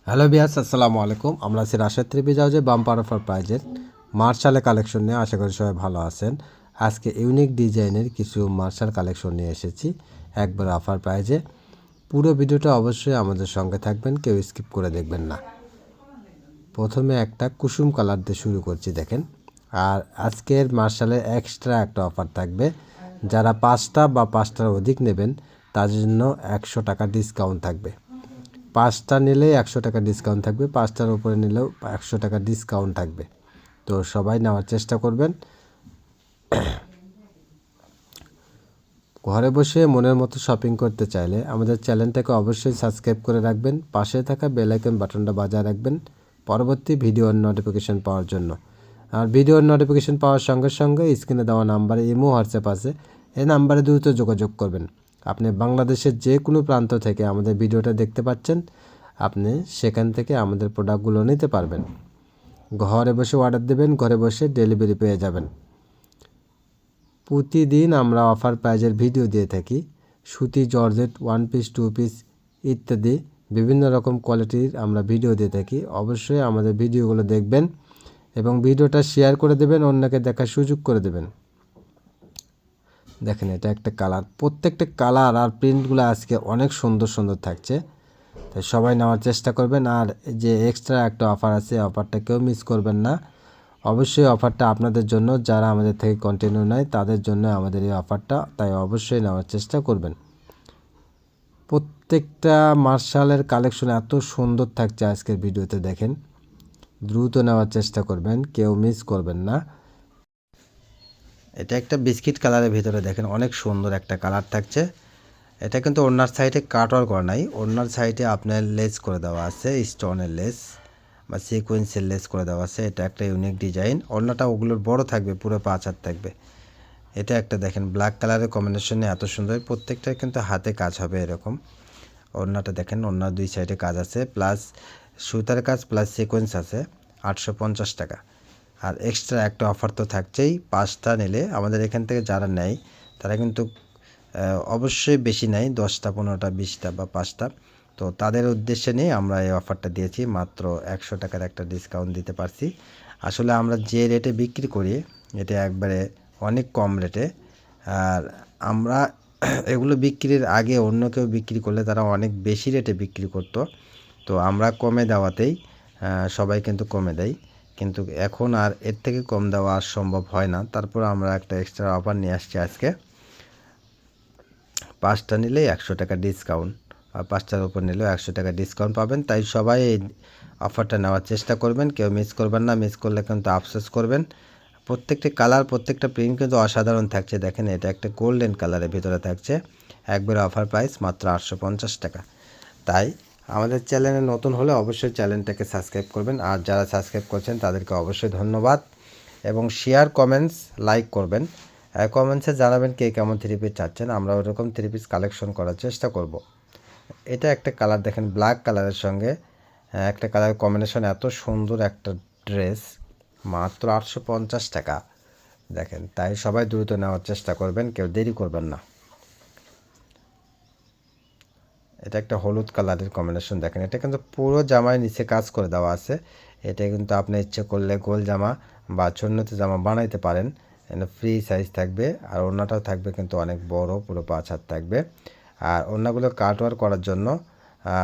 Hello বিয়াস, আসসালামু আলাইকুম। আমরা আছি রাশেদ ত্রিপিজ হাউজে বাম্পার অফার প্রাইজের মার্শালের কালেকশন নিয়ে। আশা করি সবাই ভালো আছেন। আজকে ইউনিক ডিজাইনের কিছু মার্শাল কালেকশন নিয়ে এসেছি একবার অফার প্রাইজে। পুরো ভিডিওটা অবশ্যই আমাদের সঙ্গে থাকবেন, কেউ স্কিপ করে দেখবেন না। প্রথমে একটা কুসুম কালার দিয়ে শুরু করছি, দেখেন। আর আজকের মার্শালের এক্সট্রা একটা অফার থাকবে, যারা 5টা বা 5টার অধিক নেবেন তাদের জন্য 100 টাকা ডিসকাউন্ট থাকবে। 5টা নিলেই 100 টাকা ডিসকাউন্ট থাকবে, 5টার উপরে নিলেও 100 টাকা ডিসকাউন্ট থাকবে। তো সবাই নেওয়ার চেষ্টা করবেন। ঘরে বসে মনের মতো শপিং করতে চাইলে আমাদের চ্যানেলটাকে অবশ্যই সাবস্ক্রাইব করে রাখবেন, পাশে থাকা বেল আইকন বাটনটা বাজায় রাখবেন পরবর্তী ভিডিওর নোটিফিকেশন পাওয়ার জন্য। আর ভিডিওর নোটিফিকেশন পাওয়ার সঙ্গে সঙ্গে স্ক্রিনে দেওয়া নাম্বারে ইমো হোয়াটসঅ্যাপ আছে, এই নাম্বারে দ্রুত যোগাযোগ করবেন। আপনি বাংলাদেশের যে কোনো প্রান্ত থেকে আমাদের ভিডিওটা দেখতে পাচ্ছেন, আপনি সেখান থেকে আমাদের প্রোডাক্টগুলো নিতে পারবেন। ঘরে বসে অর্ডার দেবেন, ঘরে বসে ডেলিভারি পেয়ে যাবেন। প্রতিদিন আমরা অফার প্রাইজের ভিডিও দিয়ে থাকি। সুতি, জর্জেট, 1 পিস, 2 পিস ইত্যাদি বিভিন্ন রকম কোয়ালিটির আমরা ভিডিও দিয়ে থাকি। অবশ্যই আমাদের ভিডিওগুলো দেখবেন এবং ভিডিওটা শেয়ার করে দেবেন, অন্যকে দেখার সুযোগ করে দেবেন। দেখেন, এটা একটা কালার, প্রত্যেকটা কালার আর প্রিন্টগুলো আজকে অনেক সুন্দর সুন্দর থাকছে, তাই সবাই নেওয়ার চেষ্টা করবেন। আর যে এক্সট্রা একটা অফার আছে, অফারটা কেউ মিস করবেন না। অবশ্যই অফারটা আপনাদের জন্য, যারা আমাদের থেকে কন্টিনিউ নেয় তাদের জন্য আমাদের এই অফারটা, তাই অবশ্যই নেওয়ার চেষ্টা করবেন। প্রত্যেকটা মার্শালের কালেকশন এত সুন্দর থাকছে আজকের ভিডিওতে, দেখেন। দ্রুত নেওয়ার চেষ্টা করবেন, কেউ মিস করবেন না। এটা একটা বিস্কিট কালারের ভিতরে, দেখেন অনেক সুন্দর একটা কালার থাকছে। এটা কিন্তু ওড়নার সাইডে কাটওয়ার করা নাই, ওড়নার সাইডে আপনার লেস করে দেওয়া আছে, স্টোনের লেস বা সিকোয়েন্সের লেস করে দেওয়া আছে। এটা একটা ইউনিক ডিজাইন। ওড়নাটা ওগুলোর বড় থাকবে, পুরো 5 হাত থাকবে। এটা একটা দেখেন ব্ল্যাক কালারের কম্বিনেশনে এত সুন্দর, প্রত্যেকটা কিন্তু হাতে কাজ হবে এরকম। ওড়নাটা দেখেন, ওড়নার 2 সাইডে কাজ আছে, প্লাস সুতার কাজ প্লাস সিকোয়েন্স আছে। 850 টাকা। আর এক্সট্রা একটা অফার তো থাকছেই, 5টা নিলে আমাদের এখান থেকে যারা নেয় তারা কিন্তু অবশ্যই বেশি নেয়, 10টা 15টা 20টা বা 5টা। তো তাদের উদ্দেশ্যে নিয়ে আমরা এই অফারটা দিয়েছি, মাত্র 100 টাকার একটা ডিসকাউন্ট দিতে পারছি। আসলে আমরা যে রেটে বিক্রি করি এটা একবারে অনেক কম রেটে। আর আমরা এগুলো বিক্রির আগে অন্য কেউ বিক্রি করলে তারা অনেক বেশি রেটে বিক্রি করতো, তো আমরা কমে দেওয়াতেই সবাই কিন্তু কমে দেয়। কিন্তু এখন আর এর থেকে কম দেওয়া আর সম্ভব হয় না, তারপর আমরা একটা এক্সট্রা অফার নিয়ে আসছি আজকে। 5টা নিলেই 100 টাকা ডিসকাউন্ট, আর 5টার উপর নিলেও 100 টাকা ডিসকাউন্ট পাবেন। তাই সবাই এই অফারটা নেওয়ার চেষ্টা করবেন, কেউ মিস করবেন না। মিস করলে কিন্তু আফসোস করবেন। প্রত্যেকটি কালার, প্রত্যেকটা প্রিন্ট কিন্তু অসাধারণ থাকছে। দেখেন, এটা একটা গোল্ডেন কালারের ভিতরে থাকছে, একবারে অফার প্রাইস মাত্র 850 টাকা। তাই আমাদের চ্যানেলে নতুন হলে অবশ্যই চ্যানেলটাকে সাবস্ক্রাইব করবেন, আর যারা সাবস্ক্রাইব করছেন তাদেরকে অবশ্যই ধন্যবাদ। এবং শেয়ার, কমেন্টস, লাইক করবেন। কমেন্টসে জানাবেন কে কেমন থ্রি পিস চাচ্ছেন, আমরা ওরকম থ্রি পিস কালেকশন করার চেষ্টা করব। এটা একটা কালার দেখেন, ব্ল্যাক কালারের সঙ্গে একটা কালার কম্বিনেশন, এত সুন্দর একটা ড্রেস, মাত্র 850 টাকা। দেখেন, তাই সবাই দ্রুত নেওয়ার চেষ্টা করবেন, কেউ দেরি করবেন না। এটা একটা হলুদ কালারের কম্বিনেশন, দেখেন এটা কিন্তু পুরো জামায় নিচে কাজ করে দেওয়া আছে। এটা কিন্তু আপনি ইচ্ছে করলে গোল জামা বা চুন্নতি জামা বানাইতে পারেন। এটা ফ্রি সাইজ থাকবে, আর ওড়নাটাও থাকবে কিন্তু অনেক বড়, পুরো 5 হাত থাকবে। আর ওড়নাগুলো কাটওয়ার করার জন্য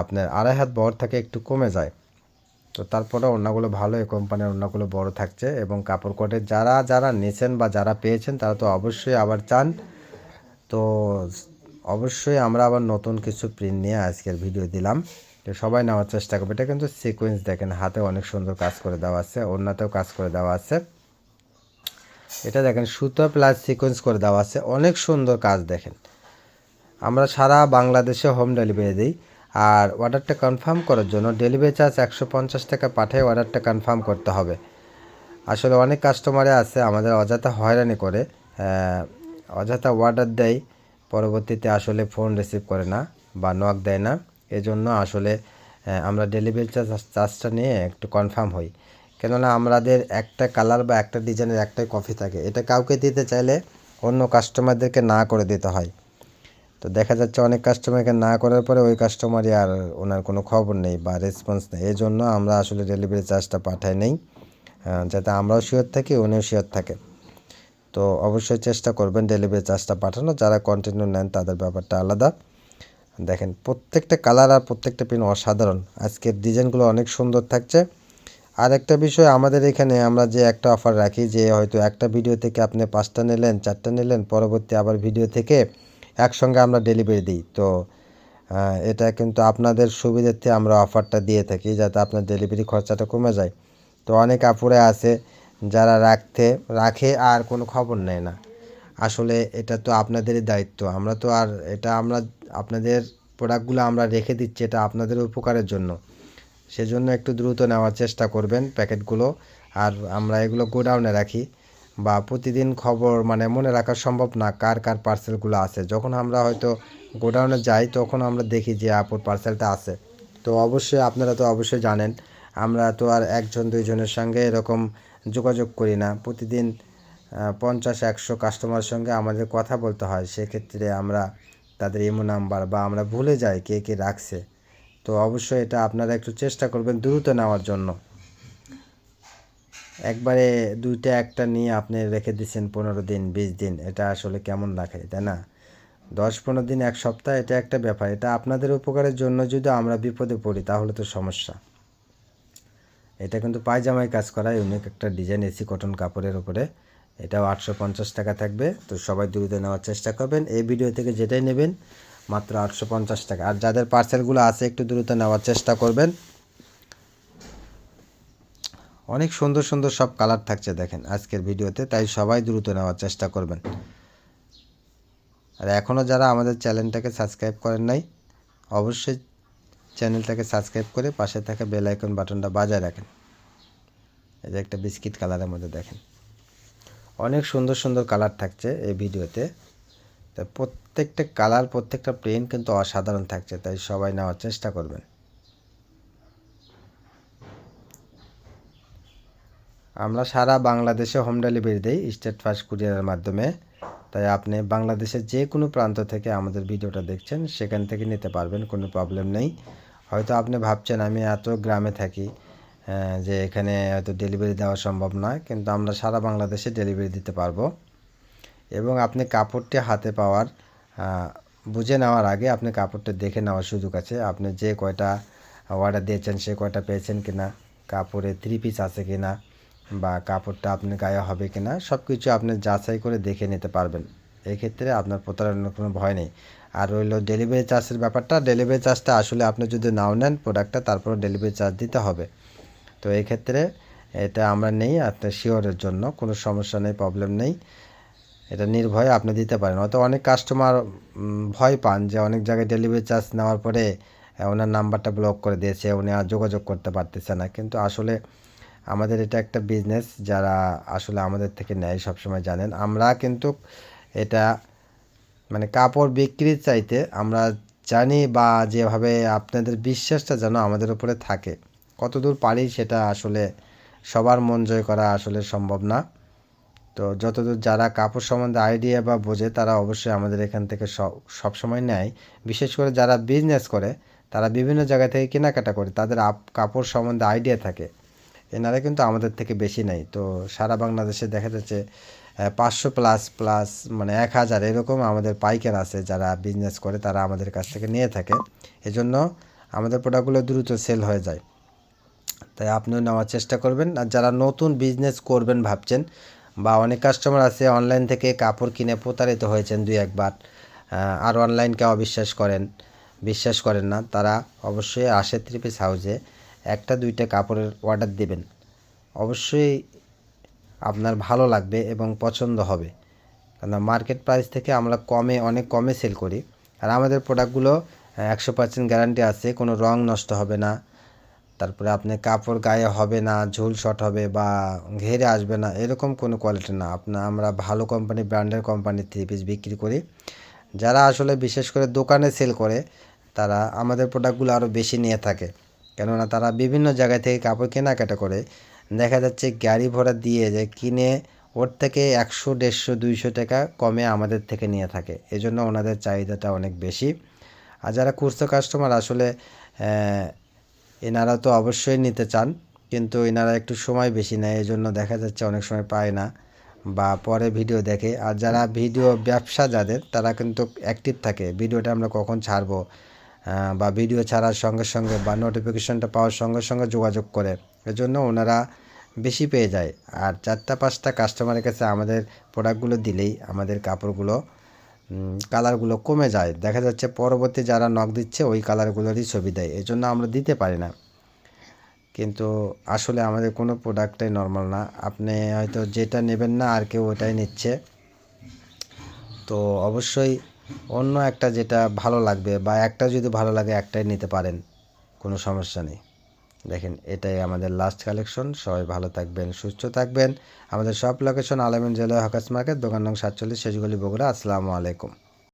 আপনার 2.5 হাত বড় থাকে, একটু কমে যায়। তো তারপরে ওড়নাগুলো ভালো, এই কোম্পানির ওড়নাগুলো বড় থাকছে। এবং কাপড় কোয়ালিটি যারা যারা নিয়েছেন বা যারা পেয়েছেন তারা তো অবশ্যই আবার চান। তো অবশ্যই আমরা আবার নতুন কিছু প্রিন্ট নিয়ে আজকের ভিডিও দিলাম, তো সবাই নেওয়ার চেষ্টা করবে। এটা কিন্তু সিকোয়েন্স, দেখেন হাতে অনেক সুন্দর কাজ করে দেওয়া আছে, ওড়নাতেও কাজ করে দেওয়া আছে। এটা দেখেন সুতো প্লাস সিকোয়েন্স করে দেওয়া আছে, অনেক সুন্দর কাজ। দেখেন, আমরা সারা বাংলাদেশে হোম ডেলিভারি দিই। আর অর্ডারটা কনফার্ম করার জন্য ডেলিভারি চার্জ 150 টাকা পাঠিয়ে অর্ডারটা কনফার্ম করতে হবে। আসলে অনেক কাস্টমারে আছে আমাদের অযথা হয়রানি করে, অযথা অর্ডার দেয়, পরবর্তীতে আসলে ফোন রিসিভ করে না বা নক দেয় না। এজন্য আসলে আমরা ডেলিভারি চার্জটা নিয়ে একটু কনফার্ম হই, কেননা আমাদের একটা কালার বা একটা ডিজাইনের একটাই কপি থাকে, এটা কাউকে দিতে চাইলে অন্য কাস্টমারদেরকে না করে দিতে হয়। তো দেখা যাচ্ছে অনেক কাস্টমারকে না করার পরে ওই কাস্টমারই আর ওনার কোনো খবর নেই বা রেসপন্স নেই। এই জন্য আমরা আসলে ডেলিভারি চার্জটা পাঠাই নেই, যাতে আমরাও শিওর থাকি, উনিও শিওর থাকে। তো অবশ্যই চেষ্টা করবেন ডেলিভারি চার্জটা পাঠানো। যারা কন্টিনিউ নেন তাদের ব্যাপারটা আলাদা। দেখেন প্রত্যেকটা কালার আর প্রত্যেকটা পেন অসাধারণ। আজকের ডিজাইনগুলো অনেক সুন্দর থাকছে। আর একটা বিষয়, আমাদের এখানে আমরা যে একটা অফার রাখি যে হয়তো একটা ভিডিও থেকে আপনি 5টা নিলেন, 4টা নিলেন, পরবর্তী আবার ভিডিও থেকে একসঙ্গে আমরা ডেলিভারি দিই। তো এটা কিন্তু আপনাদের সুবিধার্থে আমরা অফারটা দিয়ে থাকি, যাতে আপনার ডেলিভারি খরচাটা কমে যায়। তো অনেক আপুরে আছে যারা রাখে আর কোনো খবর নেয় না। আসলে এটা তো আপনাদেরই দায়িত্ব। আমরা তো আর এটা আমরা আপনাদের প্রোডাক্টগুলো আমরা রেখে দিচ্ছি, এটা আপনাদের উপকারের জন্য। সেজন্য একটু দ্রুত নেওয়ার চেষ্টা করবেন প্যাকেটগুলো। আর আমরা এগুলো গোডাউনে রাখি, বা প্রতিদিন খবর মানে মনে রাখা সম্ভব না কার কার পার্সেলগুলো আছে। যখন আমরা হয়তো গোডাউনে যাই তখন আমরা দেখি যে আপুর পার্সেলটা আছে। তো অবশ্যই আপনারা তো অবশ্যই জানেন, আমরা তো আর একজন দুইজনের সঙ্গে এরকম যোগাযোগ করি না। প্রতিদিন 50-100 কাস্টমারের সঙ্গে আমাদের কথা বলতে হয়। সেক্ষেত্রে আমরা তাদের ইমো নাম্বার বা আমরা ভুলে যাই কে কে রাখছে। তো অবশ্যই এটা আপনারা একটু চেষ্টা করবেন দ্রুত নেওয়ার জন্য। একবারে দুইটা একটা নিয়ে আপনি রেখে দিচ্ছেন 15 দিন 20 দিন, এটা আসলে কেমন রাখে, তাই না? 10-15 দিন, এক সপ্তাহ, এটা একটা ব্যাপার। এটা আপনাদের উপকারের জন্য। যদি আমরা বিপদে পড়ি তাহলে তো সমস্যা। এটা কিন্তু পায়জামায় কাজ করা ইউনিক একটা ডিজাইন, এসি কটন কাপড়ের উপরে। এটাও 850 টাকা থাকবে। তো সবাই দ্রুত নেওয়ার চেষ্টা করবেন। এই ভিডিও থেকে যেটাই নেবেন মাত্র 850 টাকা। আর যাদের পার্সেলগুলো আছে একটু দ্রুত নেওয়ার চেষ্টা করবেন। অনেক সুন্দর সুন্দর সব কালার থাকছে দেখেন আজকের ভিডিওতে, তাই সবাই দ্রুত নেওয়ার চেষ্টা করবেন। আর এখনও যারা আমাদের চ্যানেলটাকে সাবস্ক্রাইব করেন নাই, অবশ্যই চ্যানেলটাকে সাবস্ক্রাইব করে পাশে থাকা বেল আইকন বাটনটা বাজায় রাখেন। এই যে একটা বিস্কিট কালারের মধ্যে দেখেন, অনেক সুন্দর সুন্দর কালার থাকছে এই ভিডিওতে। তাই প্রত্যেকটা কালার, প্রত্যেকটা প্রিন্ট কিন্তু অসাধারণ থাকছে, তাই সবাই নেওয়ার চেষ্টা করবেন। আমরা সারা বাংলাদেশে হোম ডেলিভারি দিই স্টেট ফাস্ট কুরিয়ারের মাধ্যমে। তাই আপনি বাংলাদেশের যে কোনো প্রান্ত থেকে আমাদের ভিডিওটা দেখছেন সেখান থেকে নিতে পারবেন, কোনো প্রবলেম নেই। হয়তো আপনি ভাবছেন আমি এত গ্রামে থাকি যে এখানে হয়তো ডেলিভারি দেওয়া সম্ভব নয়, কিন্তু আমরা সারা বাংলাদেশে ডেলিভারি দিতে পারবো। এবং আপনি কাপড়টি হাতে পাওয়ার বুঝে নেওয়ার আগে আপনি কাপড়টা দেখে নেওয়ার সুযোগ আছে। আপনি যে কয়টা অর্ডার দিয়েছেন সে কয়টা পেয়েছেন কিনা, কাপড়ে 3 পিস আছে কিনা, বা কাপড়টা আপনার গায়ে হবে কিনা, সব কিছু আপনি যাচাই করে দেখে নিতে পারবেন। এক্ষেত্রে আপনার প্রতারণার কোনো ভয় নেই। আর রইল ডেলিভারি চার্জের ব্যাপারটা, ডেলিভারি চার্জটা আসলে আপনি যদি নাও নেন প্রোডাক্টটা, তারপর ডেলিভারি চার্জ দিতে হবে। তো এই ক্ষেত্রে এটা আমরা নেই আপনার শিওরের জন্য, কোনো সমস্যা নেই, প্রবলেম নেই। এটা নির্ভয়ে আপনি দিতে পারেন। হয়তো অনেক কাস্টমার ভয় পান যে অনেক জায়গায় ডেলিভারি চার্জ নেওয়ার পরে ওনার নাম্বারটা ব্লক করে দিয়েছে, উনি আর যোগাযোগ করতে পারতেছে না। কিন্তু আসলে আমাদের এটা একটা বিজনেস, যারা আসলে আমাদের থেকে নেয় সবসময় জানেন। আমরা কিন্তু এটা মানে কাপড় বিক্রির চাইতে আমরা জানি, বা যেভাবে আপনাদের বিশ্বাসটা যেন আমাদের উপরে থাকে, কতদূর পারি সেটা আসলে সবার মন জয় করা আসলে সম্ভব না। তো যতদূর যারা কাপড় সম্বন্ধে আইডিয়া বা বোঝে তারা অবশ্যই আমাদের এখান থেকে সব সময় নেয়। বিশেষ করে যারা বিজনেস করে, তারা বিভিন্ন জায়গা থেকে কেনাকাটা করে, তাদের কাপড় সম্বন্ধে আইডিয়া থাকে, এনারা কিন্তু আমাদের থেকে বেশি নেয়। তো সারা বাংলাদেশে দেখা যাচ্ছে 500 প্লাস প্লাস মানে 1000 এরকম আমাদের পাইকার আছে যারা বিজনেস করে, তারা আমাদের কাছ থেকে নিয়ে থাকে। এজন্য আমাদের প্রোডাক্টগুলো দ্রুত সেল হয়ে যায়। তাই আপনিও নেওয়ার চেষ্টা করবেন। আর যারা নতুন বিজনেস করবেন ভাবছেন, বা অনেক কাস্টমার আছে অনলাইন থেকে কাপড় কিনে প্রতারিত হয়েছেন 2-1 বার, আর অনলাইনকে বিশ্বাস করেন না, তারা অবশ্যই আসে 3 পিস হাউসে 1-2টা কাপড়ের অর্ডার দিবেন। অবশ্যই আপনার ভালো লাগবে এবং পছন্দ হবে, কারণ মার্কেট প্রাইস থেকে আমরা অনেক কমে সেল করি। আর আমাদের প্রোডাক্টগুলো 100% গ্যারান্টি আছে, কোনো রং নষ্ট হবে না, তারপরে আপনি কাপড় গায়ে হবে না, ঝুল শর্ট হবে বা ঘেরে আসবে না, এরকম কোনো কোয়ালিটি না। আমরা ভালো কোম্পানি, ব্র্যান্ডের কোম্পানির 3 পিস বিক্রি করি। যারা আসলে বিশেষ করে দোকানে সেল করে তারা আমাদের প্রোডাক্টগুলো আরও বেশি নিয়ে থাকে, কেননা তারা বিভিন্ন জায়গা থেকে কাপড় কেনাকাটা করে। দেখা যাচ্ছে গাড়ি ভাড়া দিয়ে যে কিনে ওর থেকে 100, 150, 200 টাকা কমে আমাদের থেকে নিয়ে থাকে। এজন্য ওনাদের চাহিদাটা অনেক বেশি। আর যারা খুচরো কাস্টমার আসলে এনারা তো অবশ্যই নিতে চান, কিন্তু এনারা একটু সময় বেশি নেয়, এজন্য দেখা যাচ্ছে অনেক সময় পায় না বা পরে ভিডিও দেখে। আর যারা ভিডিও ব্যবসা যাদের, তারা কিন্তু অ্যাক্টিভ থাকে, ভিডিওটা আমরা কখন ছাড়বো বা ভিডিও ছাড়ার সঙ্গে সঙ্গে বা নোটিফিকেশনটা পাওয়ার সঙ্গে সঙ্গে যোগাযোগ করে, এজন্য ওনারা বেশি পেয়ে যায়। আর 4টা 5টা কাস্টমারের কাছে আমাদের প্রোডাক্টগুলো দিলেই আমাদের কাপড়গুলো কালারগুলো কমে যায়, দেখা যাচ্ছে পরবর্তী যারা নক দিচ্ছে ওই কালারগুলোরই ছবি দেয়, এজন্য আমরা দিতে পারি না। কিন্তু আসলে আমাদের কোনো প্রোডাক্টটাই নর্মাল না। আপনি হয়তো যেটা নেবেন না আর কেউ ওটাই নিচ্ছে, তো অবশ্যই অন্য একটা যেটা ভালো লাগবে বা একটা যদি ভালো লাগে একটাই নিতে পারেন, কোনো সমস্যা নেই। দেখেন এটাই আমাদের লাস্ট কালেকশন। সবাই ভালো থাকবেন, সুস্থ থাকবেন। আমাদের সব লোকেশন আল আমিন জুয়েলারি হকার্স মার্কেট, দোকান নং 47, শেষগলি, বগুড়া। আসসালামু আলাইকুম।